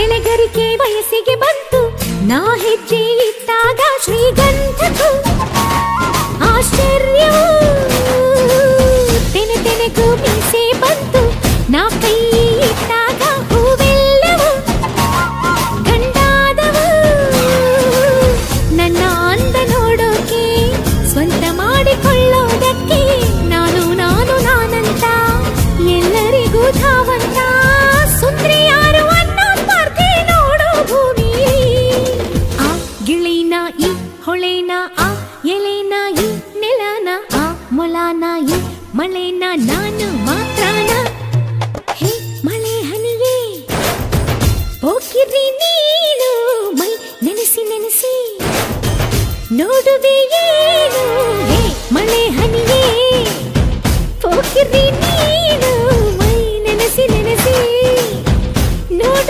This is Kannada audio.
ಎಳೆಗರಿಕೆ ವಯಸ್ಸಿಗೆ ಬಂತು, ನಾ ಹೆಜ್ಜೆ ಇಟ್ಟಾಗ ಶ್ರೀಗಂಧಕ್ಕೂ ಆಶ್ಚರ್ಯವೂ, ತೆನೆ ತೆನೆಗೂ ಮೀಸೆ ಬಂತು, ನಾ ಕೈ ಇಟ್ಟಾಗ ಹೂವೆಲ್ಲವೂ ಗಂಡಾದವು. ನನ್ನ ಅಂದ ನೋಡೋಕೆ, ಸ್ವಂತ ಮಾಡಿಕೊಳ್ಳೋದಕ್ಕೆ ನಾನು ನಾನು ನಾನಂತ ಎಲ್ಲರಿಗೂ ಧಾವಂತ. ಸುಂದ್ರಿ ಯಾರು ಅನ್ನೋ ಸ್ಪರ್ಧೆ ನೋಡೋ ಭೂಮಿ. ಆ ಗಿಳಿನ ಈ ಹೊಳೆನ, ಆ ಎಲೆನ ಈ ನೆಲನ, ಆ ಮೊಲನ ಈ ಮಳೆನ ನಾನು ಮಾತ್ರನ. ಹೇ ಮಳೆ ಹನಿಯೇ ಹೋಗಿರಿ ನೀನು, ಮೈ ನೆನೆಸಿ ನೆನೆಸಿ ನೋಡುವೆ ಏನು. ಹೇ ಮಳೆ ಹನಿಯೇ ಹೋಗಿರಿ ನೀನು.